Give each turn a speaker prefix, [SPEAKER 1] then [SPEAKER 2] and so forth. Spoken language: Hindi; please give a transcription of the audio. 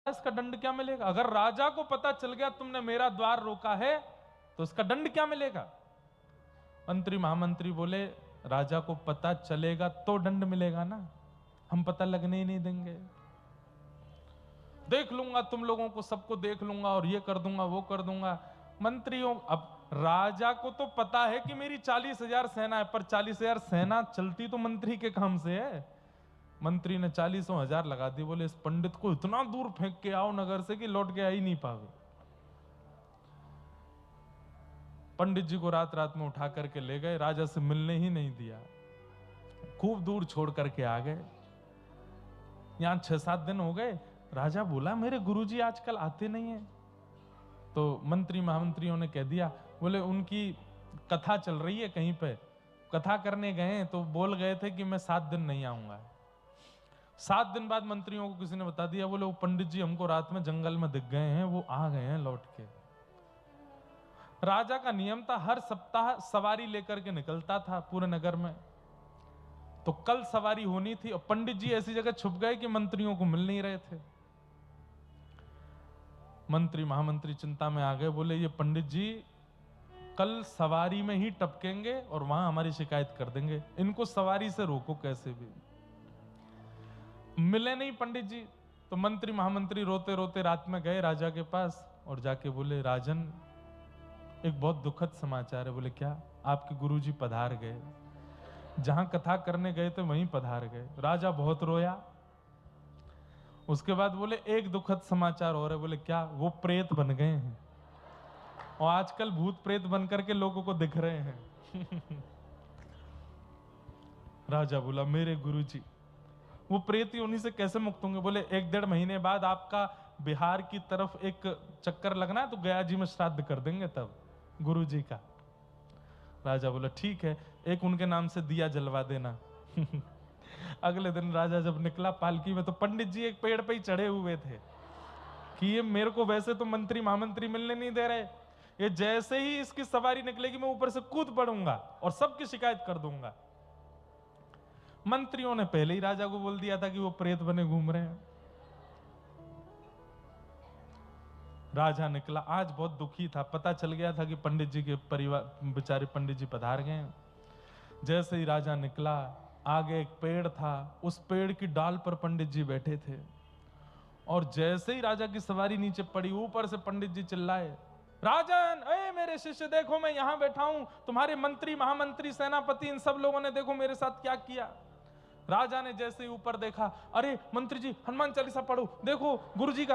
[SPEAKER 1] इसका दंड क्या मिलेगा? अगर राजा को पता चल गया तुमने मेरा द्वार रोका है तो इसका दंड क्या मिलेगा? मंत्री महामंत्री बोले, राजा को पता चलेगा तो दंड मिलेगा ना, हम पता लगने ही नहीं देंगे। देख लूंगा तुम लोगों को, सबको देख लूंगा और ये कर दूंगा वो कर दूंगा। मंत्रियों, अब राजा को तो पता है कि मेरी 40,000 सेना है, पर 40,000 सेना चलती तो मंत्री के काम से है। मंत्री ने 40,000 लगा दी, बोले इस पंडित को इतना दूर फेंक के आओ नगर से कि लौट के आ ही नहीं पावे। पंडित जी को रात रात में उठा करके ले गए, राजा से मिलने ही नहीं दिया, खूब दूर छोड़ करके आ गए। यहां 6-7 दिन हो गए। राजा बोला मेरे गुरुजी आजकल आते नहीं है। तो मंत्री महामंत्रियों ने कह दिया, बोले उनकी कथा चल रही है कहीं पे, कथा करने गए तो बोल गए थे कि मैं 7 दिन नहीं आऊंगा। 7 दिन बाद मंत्रियों को किसी ने बता दिया, बोले वो पंडित जी हमको रात में जंगल में दिख गए हैं, वो आ गए हैं लौट के। राजा का नियम था हर सप्ताह सवारी लेकर के निकलता था पूरे नगर में। तो कल सवारी होनी थी और पंडित जी ऐसी जगह छुप गए कि मंत्रियों को मिल नहीं रहे थे। मंत्री महामंत्री चिंता में आ गए, बोले ये पंडित जी कल सवारी में ही टपकेंगे और वहां हमारी शिकायत कर देंगे, इनको सवारी से रोको कैसे भी। मिले नहीं पंडित जी। तो मंत्री महामंत्री रोते रोते रात में गए राजा के पास और जाके बोले, राजन एक बहुत दुखद समाचार है। बोले क्या? आपके गुरुजी पधार गए, जहां कथा करने गए थे वहीं पधार गए। राजा बहुत रोया। उसके बाद बोले एक दुखद समाचार और है। बोले क्या? वो प्रेत बन गए हैं और आजकल भूत प्रेत बनकर के लोगों को दिख रहे हैं। राजा बोला मेरे गुरुजी वो प्रेत योनि से कैसे मुक्त होंगे? बोले 1-1.5 महीने बाद आपका बिहार की तरफ एक चक्कर लगना है तो गया जी में श्राद्ध कर देंगे तब गुरुजी का। राजा बोला ठीक है, एक उनके नाम से दिया जलवा देना। अगले दिन राजा जब निकला पालकी में तो पंडित जी एक पेड़ पे ही चढ़े हुए थे कि ये मेरे को वैसे तो मंत्री महामंत्री मिलने नहीं दे रहे, ये जैसे ही इसकी सवारी निकलेगी मैं ऊपर से कूद पड़ूंगा और सबकी शिकायत कर दूंगा। मंत्रियों ने पहले ही राजा को बोल दिया था कि वो प्रेत बने घूम रहे हैं। राजा निकला, आज बहुत दुखी था, पता चल गया था कि पंडित जी के परिवार बेचारे पंडित जी पधार गए। जैसे ही राजा निकला, आगे एक पेड़ था, उस पेड़ की डाल पर पंडित जी बैठे थे और जैसे ही राजा की सवारी नीचे पड़ी, ऊपर से पंडित जी चिल्लाए, राजन, अरे मेरे शिष्य देखो मैं यहां बैठा हूं, तुम्हारे मंत्री महामंत्री सेनापति इन सब लोगों ने देखो मेरे साथ क्या किया। राजा ने जैसे ही ऊपर देखा, अरे मंत्री जी हनुमान चालीसा पढ़ो, देखो गुरुजी का